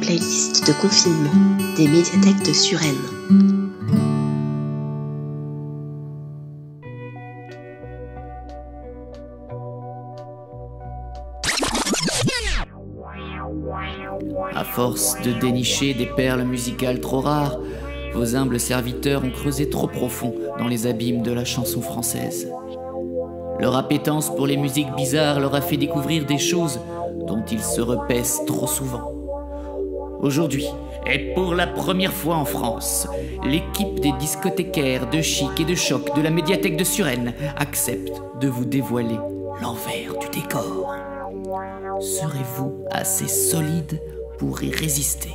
playlist de confinement des médiathèques de Suresnes. À force de dénicher des perles musicales trop rares, vos humbles serviteurs ont creusé trop profond dans les abîmes de la chanson française. Leur appétence pour les musiques bizarres leur a fait découvrir des choses dont ils se repaissent trop souvent. Aujourd'hui, et pour la première fois en France, l'équipe des discothécaires de chic et de choc de la médiathèque de Suresnes accepte de vous dévoiler l'envers du décor. Serez-vous assez solide pour y résister?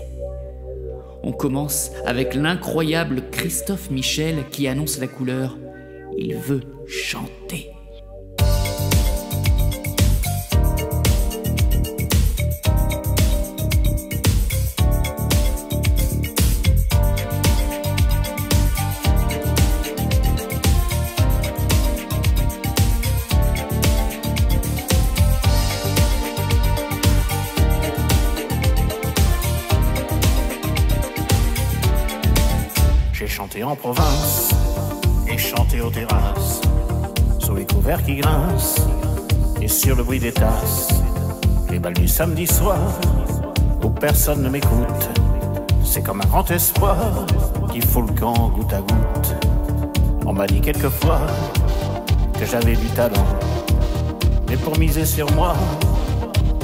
On commence avec l'incroyable Christophe Michel qui annonce la couleur « Il veut chanter ». J'ai chanté en province et chanté aux terrasses, sous les couverts qui grincent et sur le bruit des tasses. Les balles du samedi soir où personne ne m'écoute, c'est comme un grand espoir qui fout le camp goutte à goutte. On m'a dit quelquefois que j'avais du talent, mais pour miser sur moi,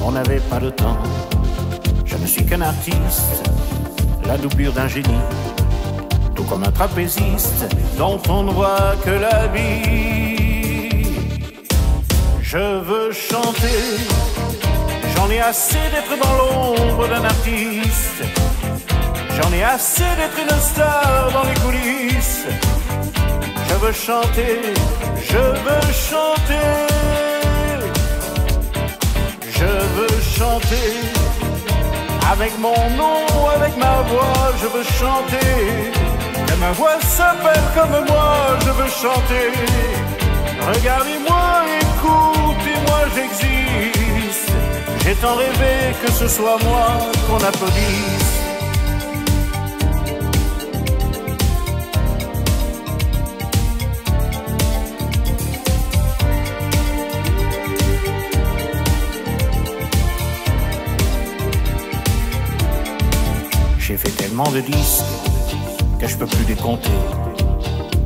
on n'avait pas le temps. Je ne suis qu'un artiste, la doublure d'un génie, tout comme un trapéziste dont on ne voit que la vie. Je veux chanter, j'en ai assez d'être dans l'ombre d'un artiste, j'en ai assez d'être une star dans les coulisses. Je veux chanter, je veux chanter, je veux chanter, avec mon nom, avec ma voix, je veux chanter. Que ma voix s'appelle comme moi, je veux chanter. Regardez-moi, écoutez-moi, j'existe. J'ai tant rêvé que ce soit moi qu'on applaudisse. J'ai fait tellement de disques que je peux plus les compter,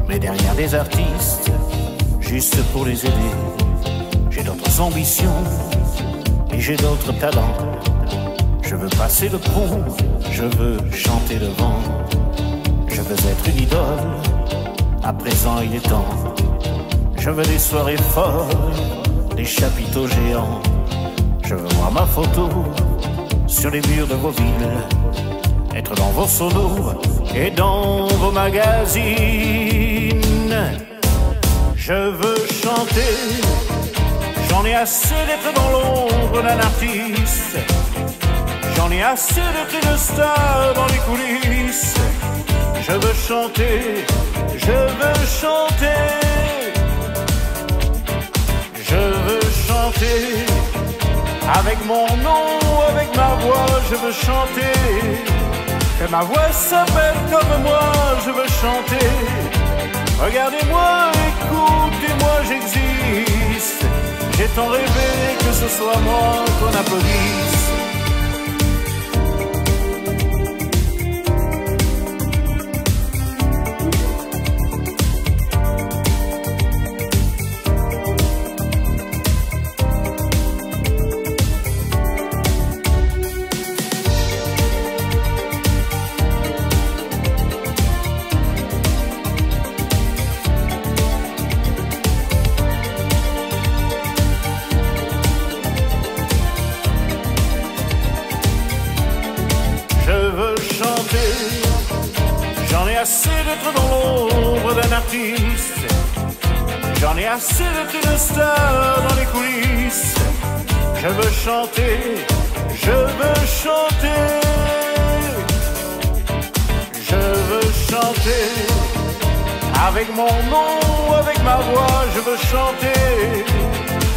mais derrière des artistes, juste pour les aider, j'ai d'autres ambitions et j'ai d'autres talents. Je veux passer le pont, je veux chanter devant, je veux être une idole, à présent il est temps. Je veux des soirées folles, des chapiteaux géants, je veux voir ma photo sur les murs de vos villes, être dans vos solos et dans vos magazines. Je veux chanter, j'en ai assez d'être dans l'ombre d'un artiste, j'en ai assez d'être une star dans les coulisses. Je veux chanter, je veux chanter, je veux chanter, avec mon nom, avec ma voix, je veux chanter. Que ma voix s'appelle comme moi, je veux chanter. Regardez-moi, écoutez-moi, j'existe. J'ai tant rêvé que ce soit moi qu'on applaudisse. J'en ai assez d'être dans l'ombre d'un artiste, j'en ai assez d'être une star dans les coulisses. Je veux chanter, je veux chanter, je veux chanter, avec mon nom, avec ma voix, je veux chanter.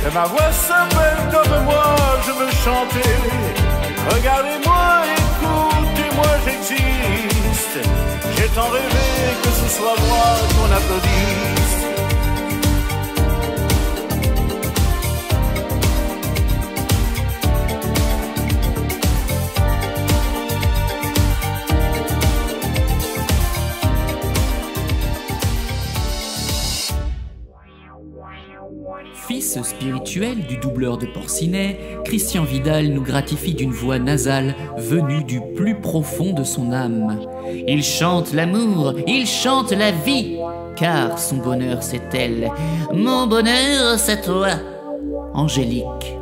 Que ma voix s'appelle comme moi, je veux chanter. Regardez-moi, écoutez. moi j'existe. J'ai tant rêvé que ce soit moi qu'on applaudisse. Fils spirituel du doubleur de Porcinet, Christian Vidal nous gratifie d'une voix nasale venue du plus profond de son âme. Il chante l'amour, il chante la vie, car son bonheur c'est elle, mon bonheur c'est toi, Angélique.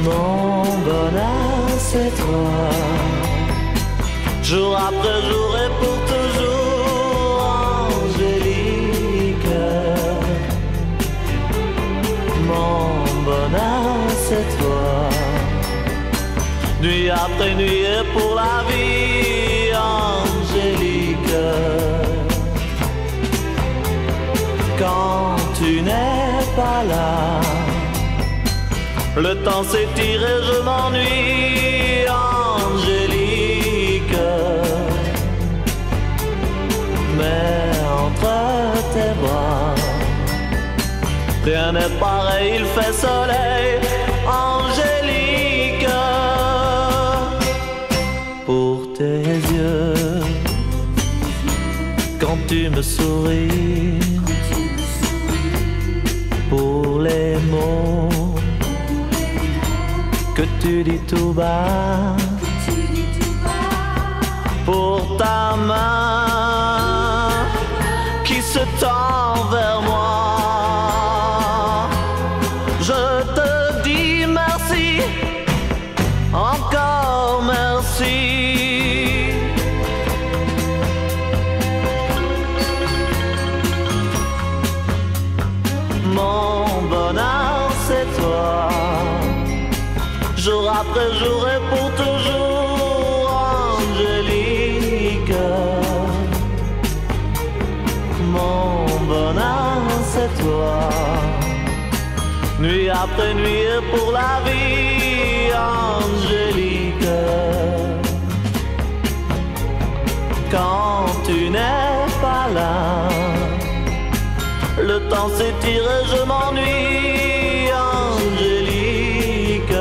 Mon bonheur, c'est toi. Jour après jour et pour toujours, Angélique. Mon bonheur, c'est toi. Nuit après nuit et pour la vie, Angélique. Quand tu n'es pas là, le temps s'étire et je m'ennuie, Angélique. Mais entre tes bras, rien n'est pareil, il fait soleil, Angélique. Pour tes yeux, quand tu me souris, pour les mots que tu dis tout bas, pour ta main qui se tend vers moi, je te dis merci, encore merci. Mon bonheur, c'est toi. Jour après jour et pour toujours, Angélique. Mon bonheur, c'est toi. Nuit après nuit et pour la vie, Angélique. Quand tu n'es pas là, le temps s'étire et je m'ennuie, Angélique.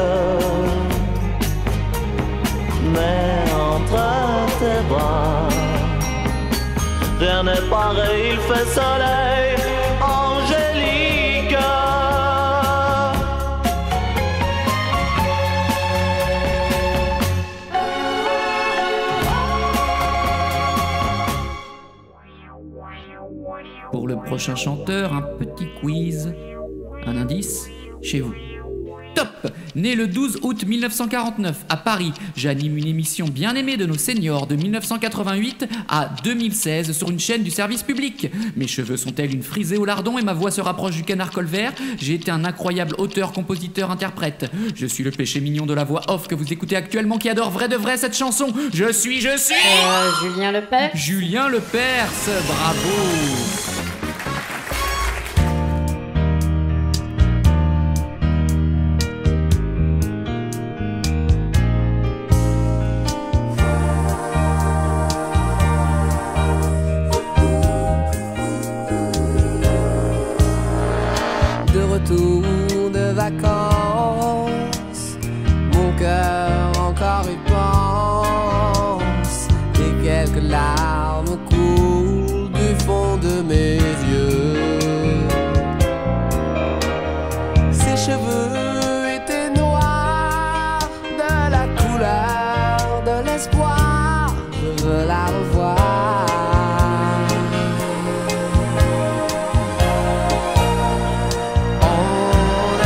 Mais entre tes bras, rien n'est pareil, il fait soleil, Angélique. Pour le prochain chanteur, un petit quiz. Un indice, chez vous. Top! Né le 12 août 1949 à Paris, j'anime une émission bien aimée de nos seniors de 1988 à 2016 sur une chaîne du service public. Mes cheveux sont tels une frisée au lardon et ma voix se rapproche du canard colvert. J'ai été un incroyable auteur, compositeur, interprète. Je suis le péché mignon de la voix off que vous écoutez actuellement qui adore vrai de vrai cette chanson. Je suis... Julien Lepers. Julien Lepers, bravo! De vacances, mon cœur encore y pense, et quelques larmes coulent du fond de mes yeux. Ses cheveux étaient noirs, de la couleur de l'espoir, je veux la revoir. On a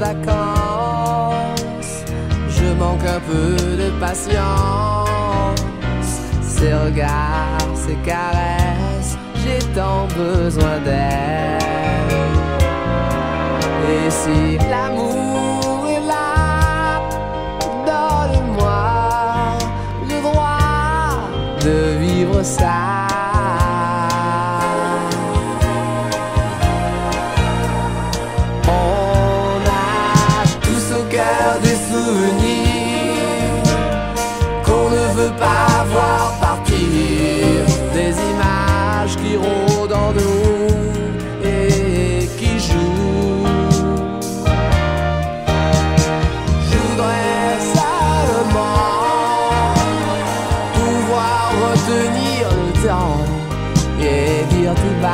vacances. Je manque un peu de patience. Ces regards, ces caresses, j'ai tant besoin d'elle. Et si l'amour est là, donne-moi le droit de vivre ça. On a tous au cœur des souvenirs qu'on ne veut pas voir partir, des images qui rôdent en nous et qui jouent. Je voudrais seulement pouvoir retenir le temps et dire tout bas: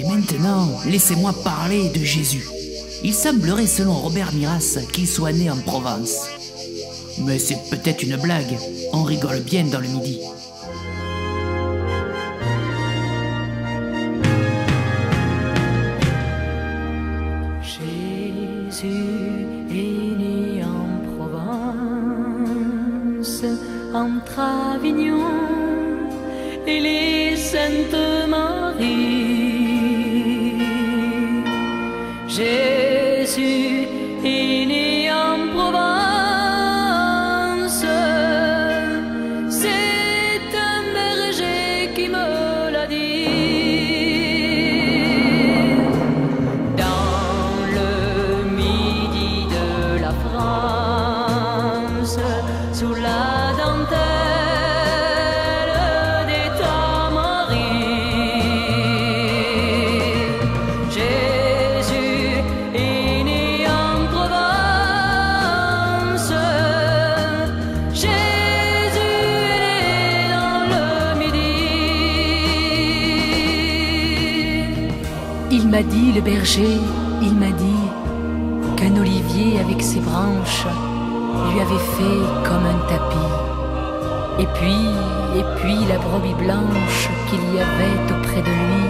Maintenant, laissez-moi parler de Jésus. Il semblerait, selon Robert Miras, qu'il soit né en Provence. Mais c'est peut-être une blague, on rigole bien dans le Midi. Jésus est né en Provence, entre Avignon et les Saintes Maries. Jésus est né en Provence, c'est un berger qui me l'a dit. Dans le Midi de la France, sous la dentelle des Tamaris, Jésus est né en Provence. Jésus est né dans le Midi. Il m'a dit, le berger, il m'a dit qu'un olivier avec ses branches lui avait fait comme un tapis. Et puis la brebis blanche qu'il y avait auprès de lui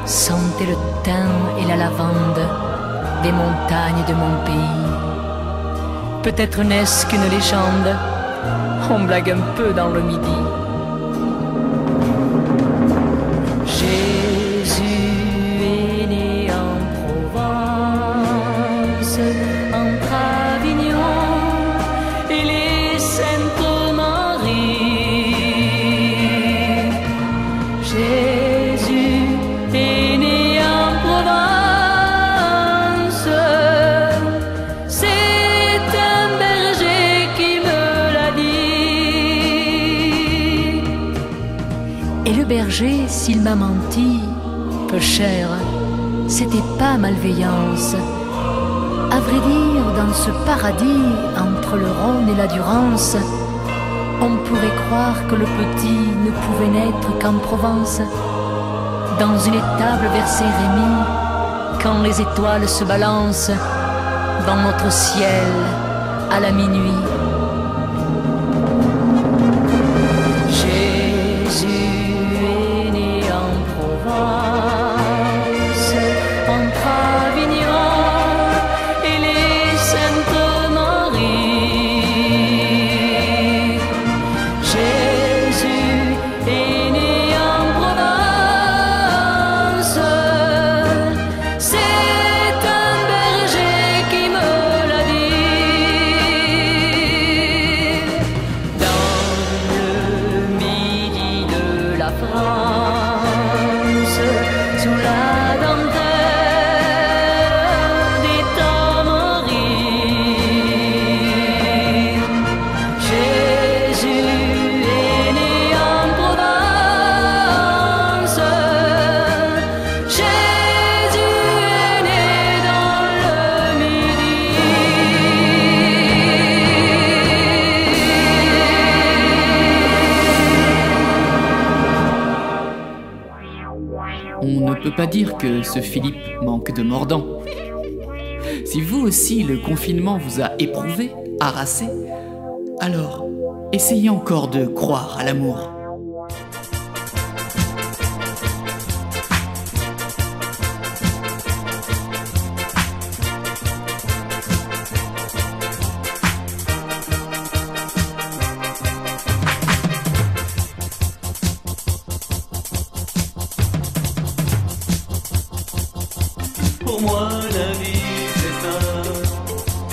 sentait le thym et la lavande des montagnes de mon pays. Peut-être n'est-ce qu'une légende, on blague un peu dans le Midi. Jésus est né en Provence, entre Avignon et les Saintes Maries. Jésus est né en Provence, c'est un berger qui me l'a dit. Et le berger, s'il m'a menti, peu cher, c'était pas malveillance. À vrai dire, dans ce paradis, entre le Rhône et la Durance, on pourrait croire que le petit ne pouvait naître qu'en Provence, dans une étable vers Saint-Rémy, quand les étoiles se balancent dans notre ciel à la minuit. Jésus est né en Provence, entre Avignon et les Saintes Maries. Jésus est né en Provence, c'est un berger qui me l'a dit. On ne peut pas dire que ce Philippe manque de mordant. Si vous aussi le confinement vous a éprouvé, harassé, alors essayez encore de croire à l'amour. Pour moi la vie c'est ça,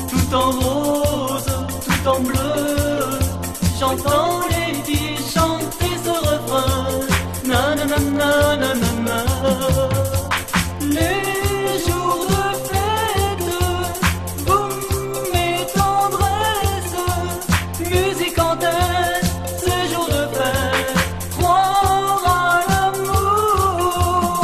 tout en rose, tout en bleu. J'entends les filles chanter ce refrain, na na na na na na na. Les jours de fête, boum et tendresse, musique en tête, ces jours de fête, croire à l'amour.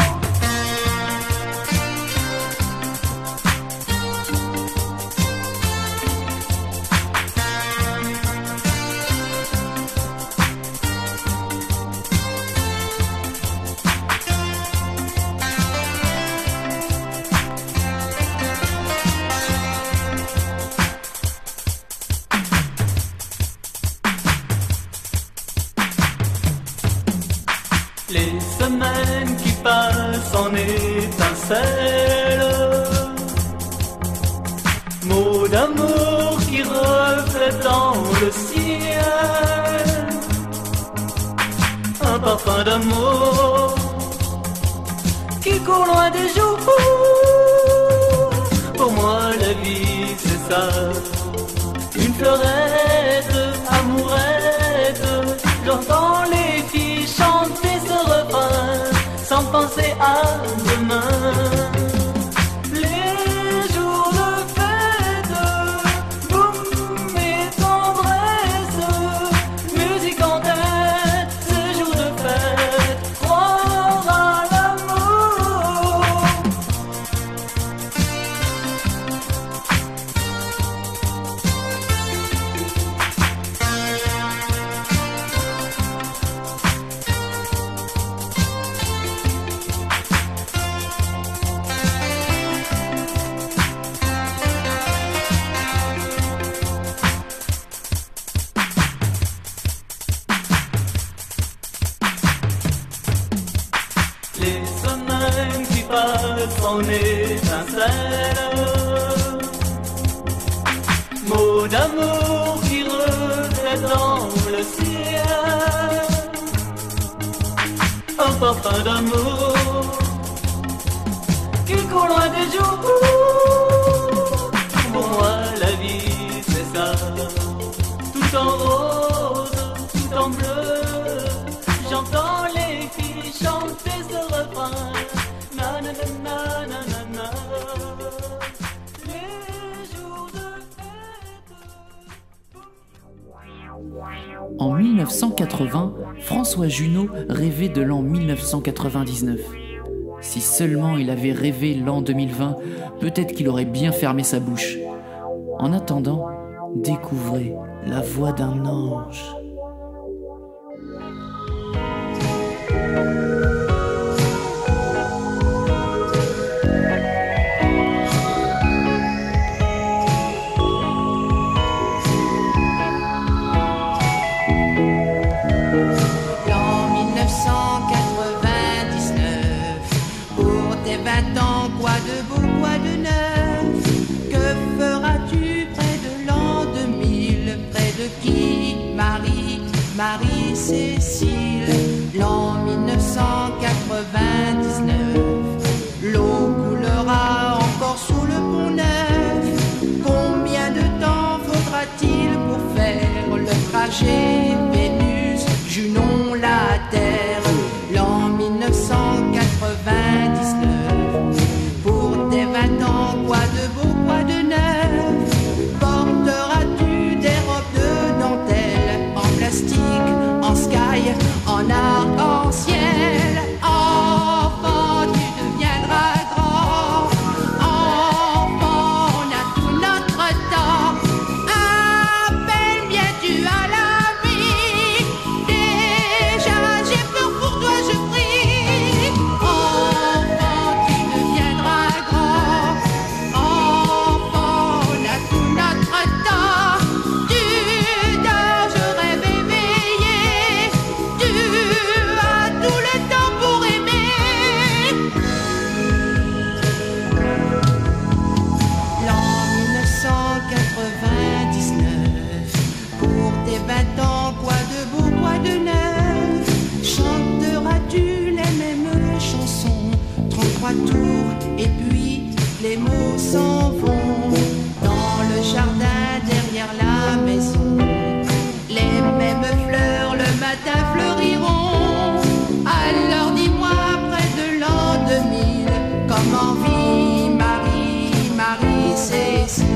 Les semaines qui passent en étincelles, mots d'amour qui reflètent dans le ciel, un parfum d'amour qui court loin des jours. Pour moi la vie c'est ça, une fleurette, amourette. J'entends les filles chanter ce refrain sans penser à demain. Les jours de fête, boum et tendresse, musique en tête, ces jours de fête, croire à l'amour. Les semaines qui passent en étincelles, mots d'amour qui reflètent dans le ciel, un parfum d'amour qui court loin des jours. Pour moi la vie c'est ça, tout en rose, tout en bleu. J'entends les filles chanter ce refrain, na na na na na na na. Les jours de fête. En 1980, François Junot rêvait de l'an 1999. Si seulement il avait rêvé l'an 2020, peut-être qu'il aurait bien fermé sa bouche. En attendant, découvrez la voix d'un ange. L'an 1999, pour tes 20 ans, quoi de beau, quoi de neuf? Que feras-tu près de l'an 2000? Près de qui? Marie-Cécile. L'an 1999, l'eau coulera encore sous le pont neuf. Combien de temps faudra-t-il pour faire le trajet Vénus-Junon la Terre? L'an 1999, pour tes 20 ans, quoi de beau, quoi de neuf? Porteras-tu des robes de dentelle en plastique, en sky, en arc-en-ciel? Enfant, tu deviendras grand. Enfant, on a tout notre temps. À peine viens-tu à la vie, déjà j'ai peur pour toi, je prie. Oh, tour et puis les mots s'en vont dans le jardin derrière la maison. Les mêmes fleurs le matin fleuriront. Alors dis-moi près de l'an 2000 comment vit Marie-Cécile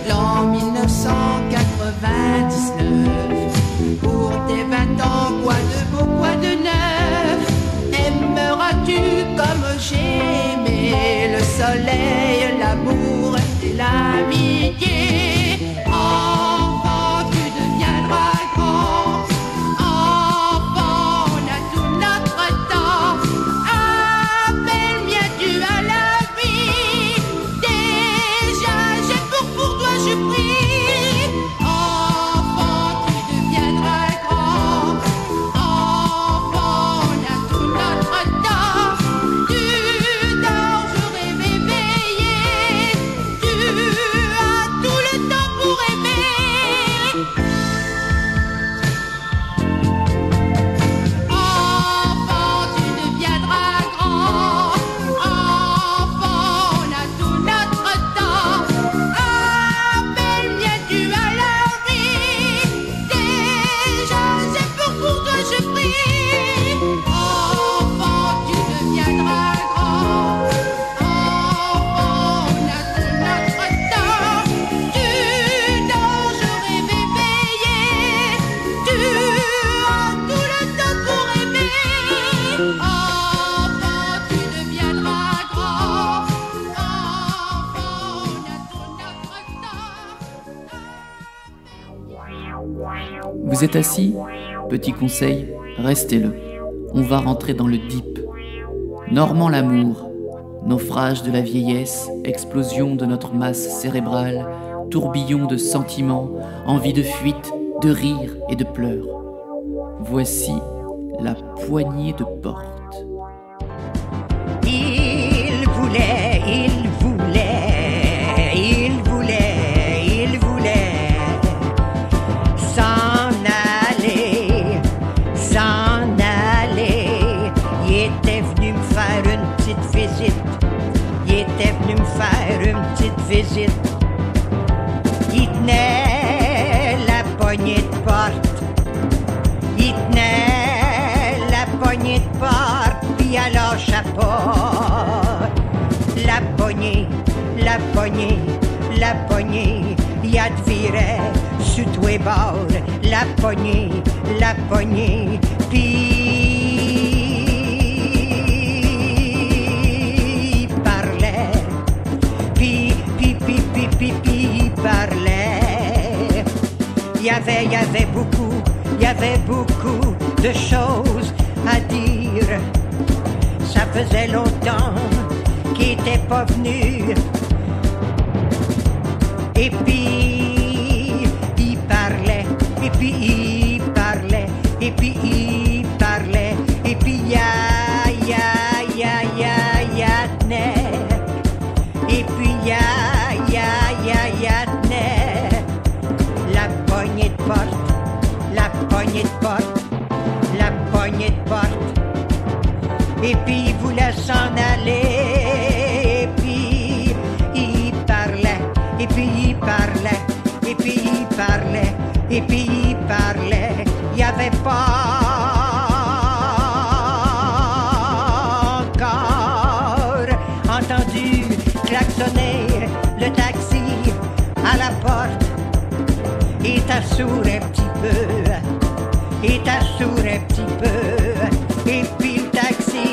l'an 1999. Pour tes 20 ans, quoi de beau, quoi de neuf? Aimeras-tu comme j'ai aimé le soleil, l'amour et l'amitié? Enfant, tu deviendras grand. Enfant, on a tout notre temps. Appelle, viens-tu à la vie? Déjà, j'ai pour toi, je prie. Enfant, tu deviendras grand. Enfant, on a tout notre temps. Tu dors, je rêve éveillé. Tu as tout le temps pour aimer. Enfant, tu deviendras grand. Enfant, on a tout notre temps. Appelle, viens-tu à la vie? Déjà, j'ai pour toi, je prie. Enfant, tu deviendras grand. Enfant, on a tout notre temps. Tu dors, je rêve éveillé. Tu as tout le temps pour aimer. Enfant, tu deviendras grand. Enfant, on a tout notre temps. Vous êtes assis? Petit conseil, restez-le. On va rentrer dans le deep. Normand l'amour, naufrage de la vieillesse, explosion de notre masse cérébrale, tourbillon de sentiments, envie de fuite, de rire et de pleurs. Voici la poignée de porte. Il voulait s'en aller. Il était venu me faire une petite visite. Il tenait la poignée de porte. Puis alors chapeau. La poignée, y a de virer sur tous les bords. La poignée, puis il parlait, puis il parlait. Il y avait beaucoup de choses à dire. Ça faisait longtemps qu'il était pas venu. Et puis il parlait, et puis il parlait, et puis il parlait, et puis ya tenait, et puis ya tenait la poignée de porte, et puis il voulait s'en aller, et puis il parlait, et puis il parlait, et puis il parlait, et puis il parlait. Il n'y avait pas encore entendu klaxonner le taxi à la porte. Et t'assoure un petit peu, et puis le taxi,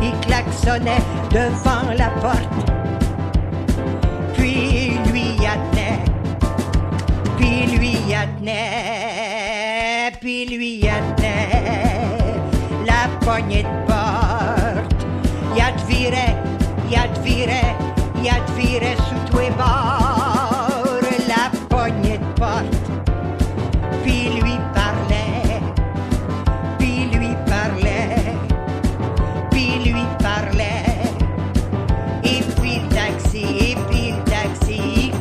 il klaxonnait devant la porte. Puis lui y tenait, la poignée de porte. Y a de virer sous tous les bords. La poignée de porte. Puis lui parlait, et puis le taxi, il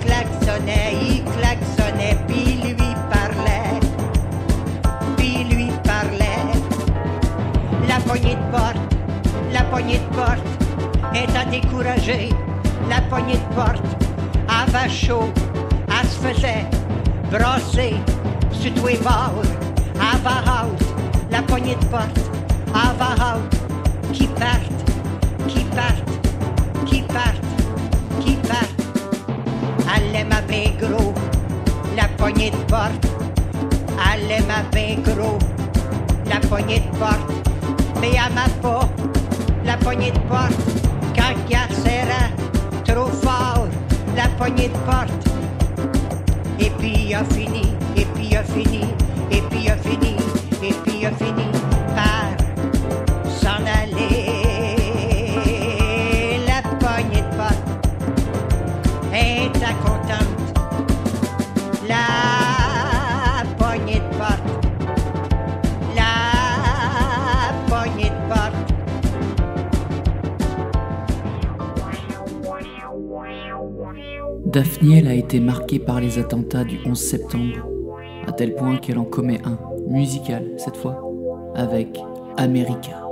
klaxonnait, puis lui parlait, la poignée de porte. poignée de porte est à décourager. La poignée de porte avait chaud, elle se faisait brasser sur tous les bords. Avait out, la poignée de porte avait out. Qui partent, qui partent, qui partent, qui partent. Elle aime bien gros, la poignée de porte. Elle aime bien gros, la poignée de porte. Mais elle m'a pas, la poignée de porte. Quand elle serra trop fort, la poignée de porte. Et puis il a fini, et puis il a fini, et puis il a fini, et puis il a fini par s'en aller. La poignée de porte est contente. La poignée de porte. La poignée de porte. Daphniel a été marquée par les attentats du 11 septembre, à tel point qu'elle en commet un, musical cette fois, avec America.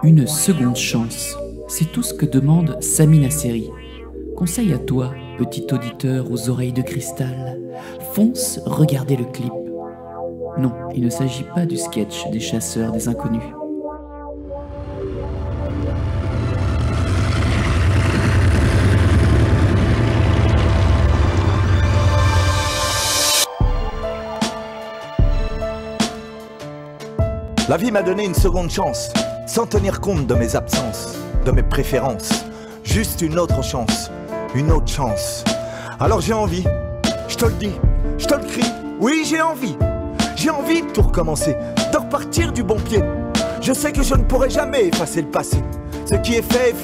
Une seconde chance, c'est tout ce que demande Sami Nasseri. Conseil à toi, petit auditeur aux oreilles de cristal, fonce regarder le clip. Non, il ne s'agit pas du sketch des chasseurs des inconnus. La vie m'a donné une seconde chance, sans tenir compte de mes absences, de mes préférences. Juste une autre chance, une autre chance. Alors j'ai envie, je te le dis, je te le crie, oui j'ai envie. J'ai envie de tout recommencer, de repartir du bon pied. Je sais que je ne pourrai jamais effacer le passé. Ce qui est fait,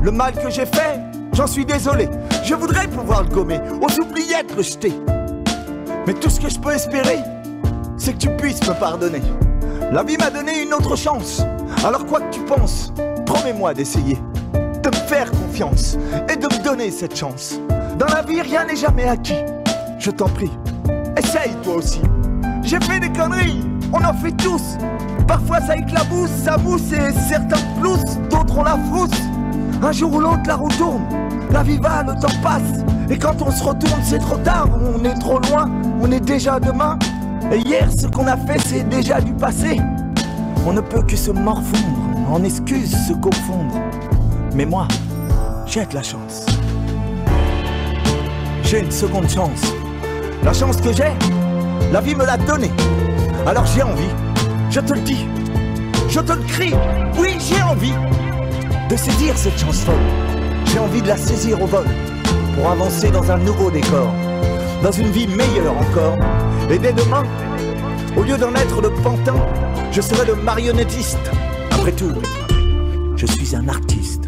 le mal que j'ai fait, j'en suis désolé. Je voudrais pouvoir le gommer, aux oubliettes le jeter. Mais tout ce que je peux espérer, c'est que tu puisses me pardonner. La vie m'a donné une autre chance. Alors quoi que tu penses, promets-moi d'essayer, de me faire confiance et de me donner cette chance. Dans la vie, rien n'est jamais acquis. Je t'en prie, essaye toi aussi. J'ai fait des conneries, on en fait tous. Parfois ça éclabousse, ça mousse et certains ploussent, d'autres on la frousse. Un jour ou l'autre la roue tourne, la vie va, le temps passe. Et quand on se retourne c'est trop tard, on est trop loin, on est déjà demain. Et hier ce qu'on a fait c'est déjà du passé. On ne peut que se morfondre, en excuses se confondre. Mais moi, j'ai de la chance. J'ai une seconde chance. La chance que j'ai, la vie me l'a donnée. Alors j'ai envie, je te le dis, je te le crie. Oui, j'ai envie de saisir cette chance folle. J'ai envie de la saisir au vol pour avancer dans un nouveau décor, dans une vie meilleure encore. Et dès demain, au lieu d'en être le pantin, je serai le marionnettiste. Après tout, je suis un artiste.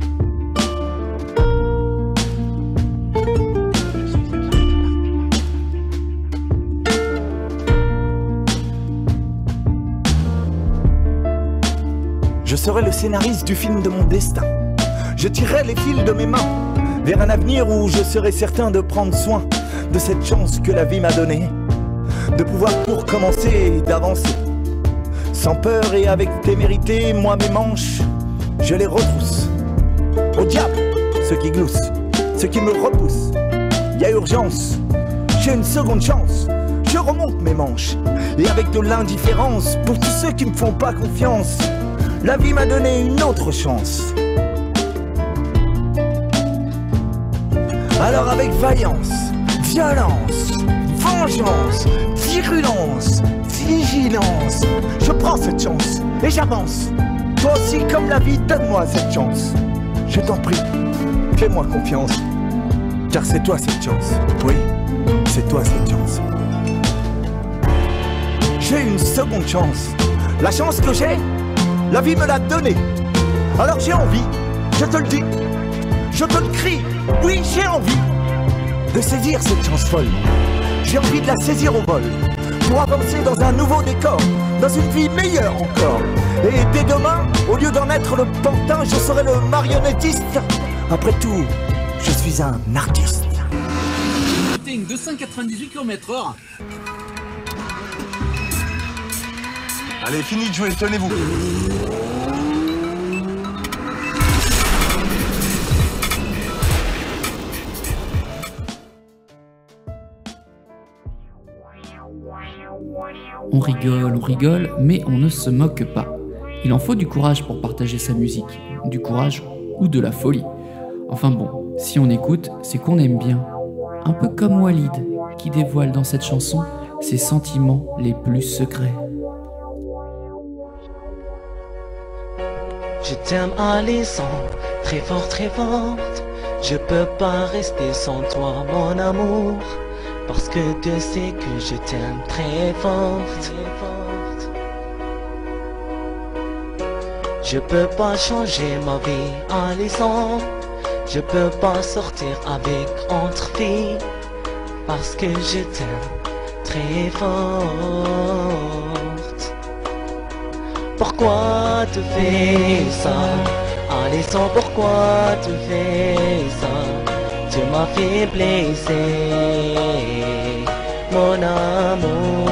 Je serai le scénariste du film de mon destin. Je tirerai les fils de mes mains vers un avenir où je serai certain de prendre soin de cette chance que la vie m'a donnée, de pouvoir pour commencer d'avancer sans peur et avec témérité. Moi mes manches, je les retrousse. Au diable, ceux qui gloussent, ceux qui me repoussent. Y a urgence, j'ai une seconde chance. Je remonte mes manches et avec de l'indifférence pour tous ceux qui me font pas confiance. La vie m'a donné une autre chance. Alors avec vaillance, violence, vengeance, virulence, vigilance, je prends cette chance et j'avance. Toi aussi comme la vie, donne-moi cette chance. Je t'en prie, fais-moi confiance, car c'est toi cette chance. Oui, c'est toi cette chance. J'ai une seconde chance. La chance que j'ai, la vie me l'a donnée. Alors j'ai envie, je te le dis, je te le crie. Oui, j'ai envie de saisir cette chance folle. J'ai envie de la saisir au vol pour avancer dans un nouveau décor, dans une vie meilleure encore. Et dès demain, au lieu d'en être le pantin, je serai le marionnettiste. Après tout, je suis un artiste. Shooting 298 km/h. Allez, fini de jouer, tenez-vous. On rigole, mais on ne se moque pas. Il en faut du courage pour partager sa musique, du courage ou de la folie. Enfin bon, si on écoute, c'est qu'on aime bien. Un peu comme Walid, qui dévoile dans cette chanson ses sentiments les plus secrets. Je t'aime Alison, très fort, très forte. Je peux pas rester sans toi mon amour, parce que tu sais que je t'aime très forte. Je peux pas changer ma vie Alison, je peux pas sortir avec entre filles, parce que je t'aime très forte. Pourquoi tu fais ça, Alison, pourquoi tu fais ça? Tu m'as fait blesser, mon amour.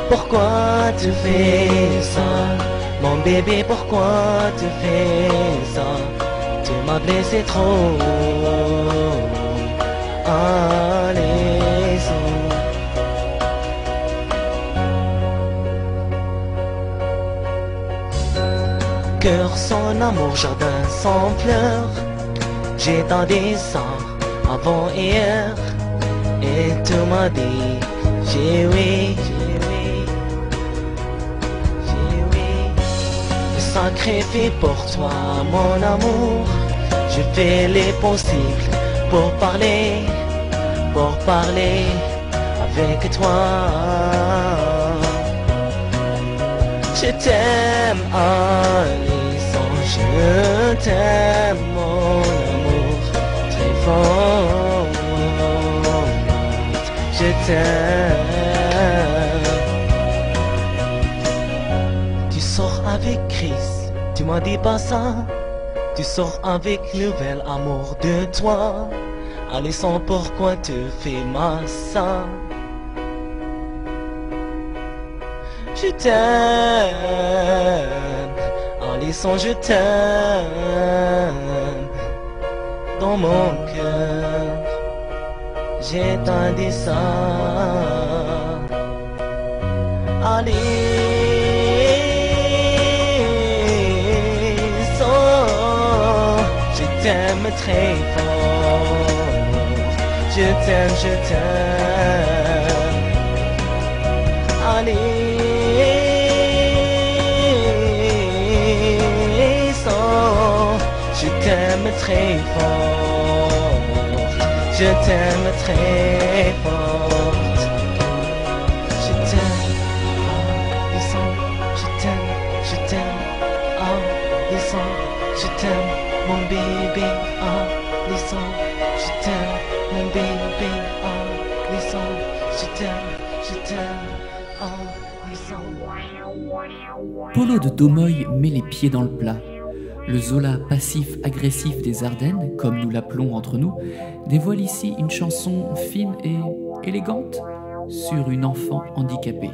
Pourquoi tu fais ça, mon bébé, pourquoi tu fais ça? Tu m'as blessé trop, Alison. Cœur sans amour, jardin sans fleurs. J'ai tendu ça avant hier, et tu m'as dit j'ai oui, je sacrifie pour toi mon amour. Je fais les possibles pour parler avec toi. Je t'aime Alison, je t'aime mon amour très fort. Je t'aime. avec Chris, tu m'as dit pas ça. Tu sors avec nouvel amour de toi. Alison, pourquoi tu fais moi ça? Je t'aime, Alison, je t'aime. Dans mon cœur, j'ai tant dit ça. Alison, je t'aime très fort. Je t'aime, je t'aime. Alison, je t'aime très fort. Je t'aime très fort. Je t'aime, Alison, je t'aime, je t'aime. Alison, je t'aime, mon bébé. Alison, je t'aime, mon bébé. Alison, je t'aime, je t'aime. Alison. Polo de Domoy met les pieds dans le plat. Le Zola passif-agressif des Ardennes, comme nous l'appelons entre nous, dévoile ici une chanson fine et élégante sur une enfant handicapée.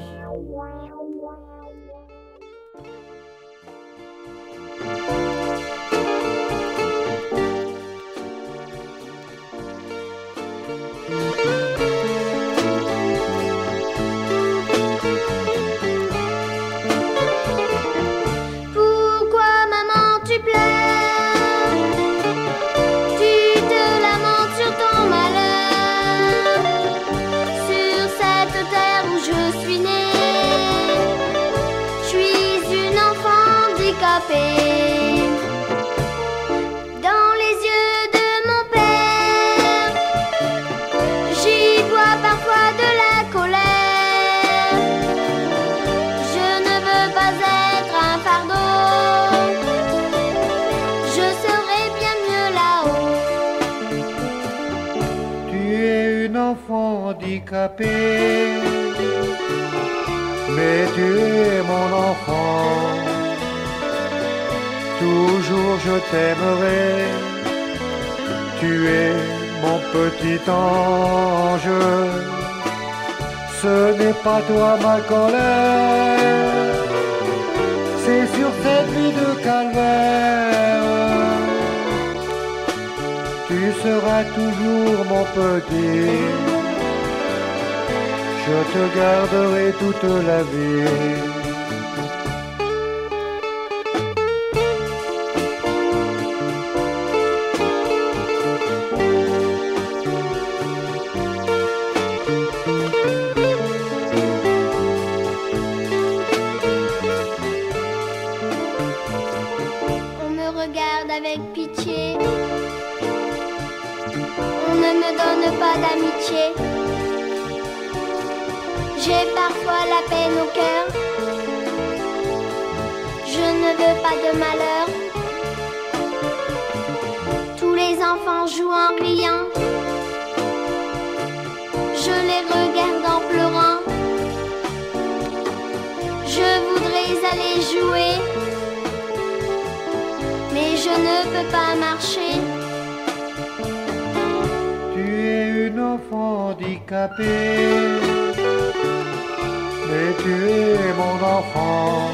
Dans les yeux de mon père, j'y vois parfois de la colère. Je ne veux pas être un fardeau, je serai bien mieux là-haut. Tu es une enfant handicapée, mais tu es mon enfant. Toujours je t'aimerai, tu es mon petit ange. Ce n'est pas toi ma colère, c'est sur cette vie de calvaire. Tu seras toujours mon petit, je te garderai toute la vie. Avec pitié, on ne me donne pas d'amitié. J'ai parfois la peine au cœur, je ne veux pas de malheur. Tous les enfants jouent en riant, je les regarde en pleurant. Je voudrais aller jouer, mais je ne peux pas marcher. Tu es une enfant handicapée, mais tu es mon enfant.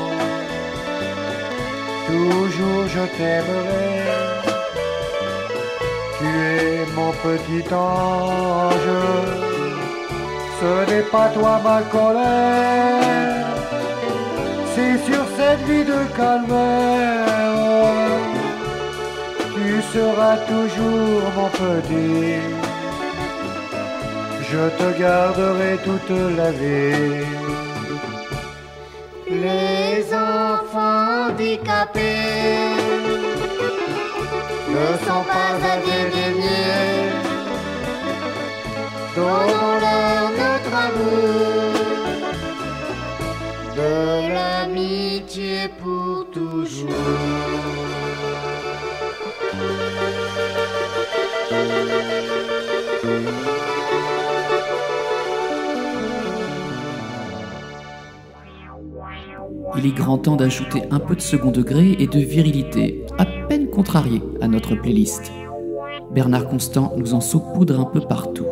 Toujours je t'aimerai, tu es mon petit ange. Ce n'est pas toi ma colère, c'est sur cette vie de calvaire. Tu seras toujours mon petit, je te garderai toute la vie. Les enfants handicapés ne sont pas à dédaigner, donnons-leur notre amour, de l'amitié pour toujours. Il est grand temps d'ajouter un peu de second degré et de virilité, à peine contrariée à notre playlist. Bernard Constant nous en saupoudre un peu partout.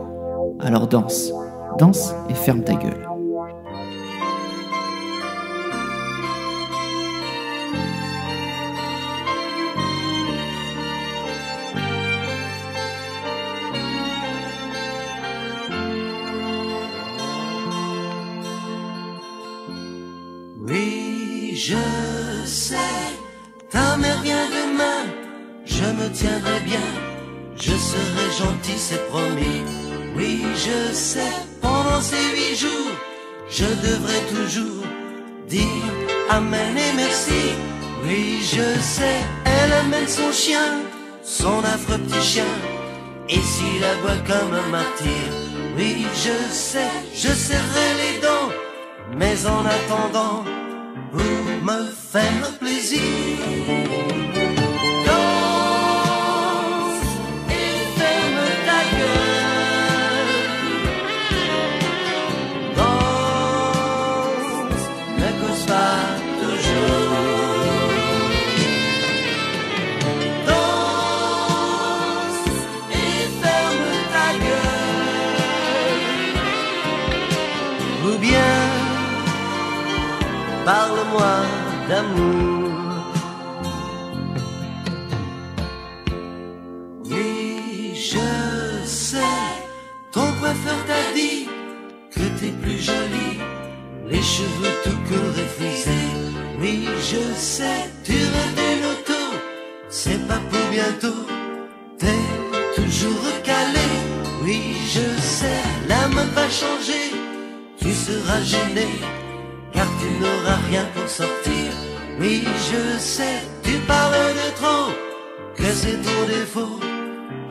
Alors danse, danse et ferme ta gueule. Oui, je sais, ta mère vient demain, je me tiendrai bien, je serai gentil, c'est promis. Oui, je sais, pendant ces 8 jours, je devrais toujours dire amen et merci. Oui, je sais, elle amène son chien, son affreux petit chien, et s'il aboie comme un martyr. Oui, je sais, je serrai les dents, mais en attendant, pour me faire plaisir, danse et ferme ta gueule. Danse, ne cause pas toujours. Danse et ferme ta gueule. Ou bien parle-moi d'amour. Oui, je sais, ton coiffeur t'a dit que t'es plus jolie, les cheveux tout courts et frisés. Oui, je sais, tu rêves d'une auto, c'est pas pour bientôt, t'es toujours recalé. Oui, je sais, la mode va changer, tu seras gêné, car tu n'auras rien pour sortir. Oui, je sais, tu parles de trop, que c'est ton défaut,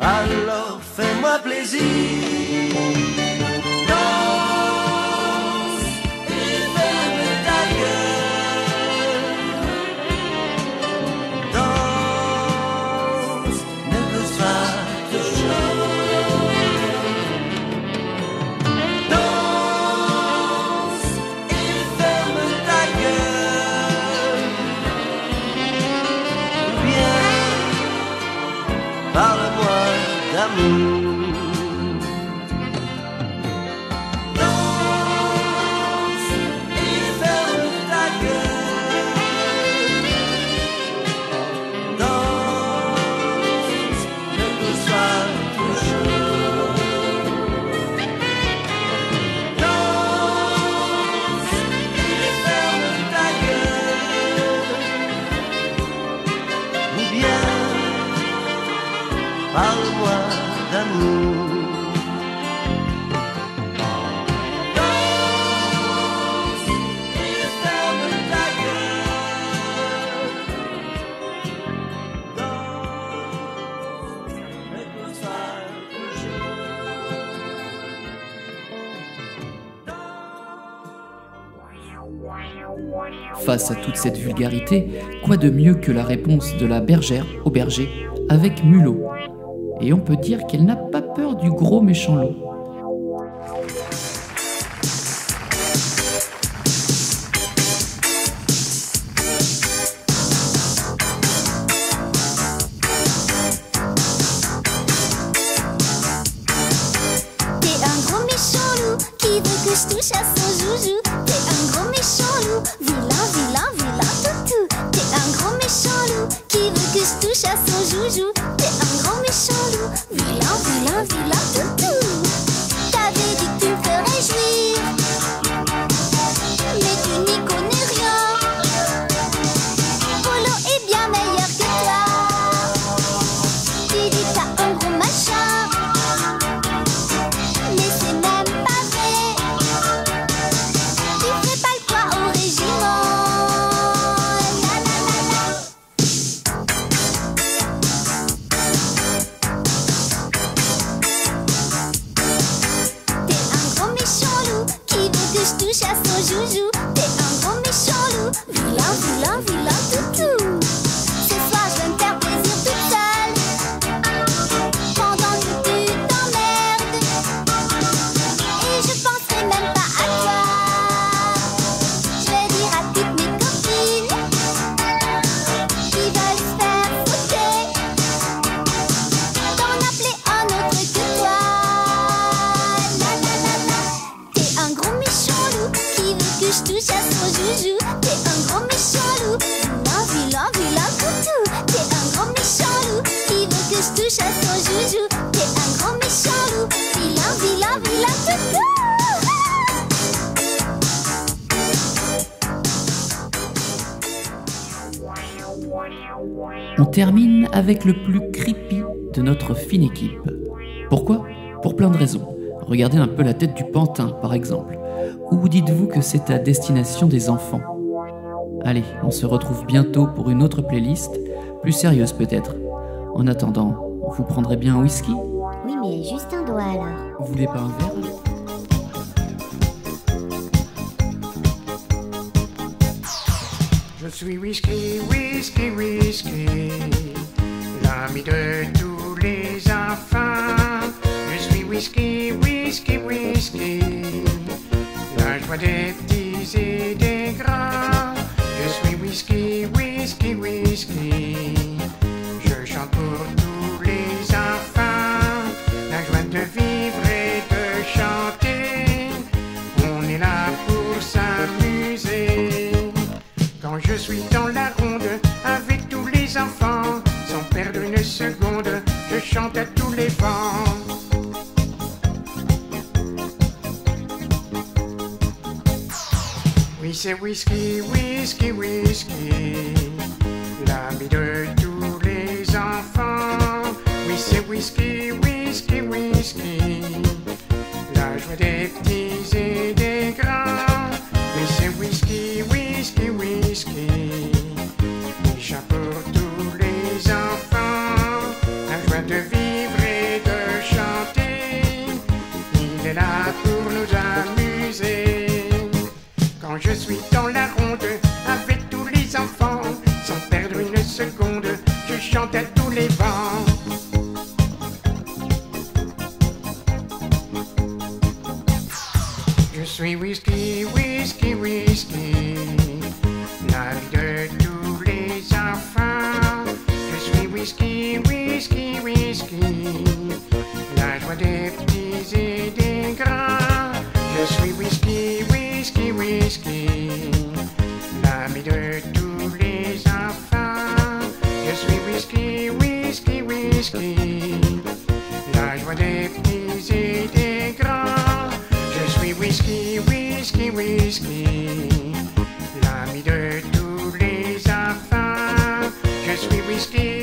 alors fais-moi plaisir. Danse et ferme ta gueule. Danse, ne cause pas toujours. Parle-moi d'amour. Danse et ferme ta gueule. Danse, ne cause pas toujours. Danse et ferme ta gueule. Ou bien parle-moi d'amour. Danse et ferme ta gueule. Danse, ne cause pas toujours. Face à toute cette vulgarité, quoi de mieux que la réponse de la bergère au berger avec Mulot. Et on peut dire qu'elle n'a pas peur du gros méchant loup. T'es un gros méchant loup qui veut que je touche à son joujou. T'es un gros méchant loup, vilain, vilain, vilain toutou. T'es un gros méchant loup qui veut que je touche à son joujou. T'es un grand méchant loup, vilain, vilain, vilain toutou. joujou. T'es un gros méchant loup, vilain, vilain, vilain toutou. T'es un gros méchant loup qui veut que je touche à son joujou. T'es un gros méchant loup, vilain, vilain, vilain toutou. On termine avec le plus creepy de notre fine équipe. Pourquoi ? Pour plein de raisons. Regardez un peu la tête du pantin, par exemple. Ou dites-vous que c'est à destination des enfants ? Allez, on se retrouve bientôt pour une autre playlist, plus sérieuse peut-être. En attendant, vous prendrez bien un whisky ? Oui, mais juste un doigt alors. Vous voulez pas un verre ? Je suis whisky, whisky, whisky, l'ami de tous les enfants. Je suis whisky, whisky, whisky, la joie des petits et des grands. Je suis whisky, whisky, whisky, je chante pour tous les enfants. La joie de vivre et de chanter, on est là pour s'amuser. Quand je suis dans la ronde avec tous les enfants, sans perdre une seconde, je chante à tous les vents. Oui, c'est whisky, whisky, whisky, l'ami de tous les enfants. Oui, c'est whisky, whisky, whisky, la joie des petits et des grands. Oui, c'est whisky, whisky, whisky, il chante pour tous les enfants. La joie de vivre et de chanter, il est là pour nous amuser. Quand je suis dans la ronde avec tous les enfants, sans perdre une seconde, je chante à tous les vents. Je suis whisky, whisky, whisky, l'ami de tous les enfants. Je suis whisky, whisky, whisky, la joie des petits et des grands. Je suis whisky, whisky, whisky, l'ami de tous les enfants. Je suis whisky, whisky, whisky, la joie des petits et des grands. Je suis whisky, whisky, whisky, l'ami de tous les enfants. Je suis whisky,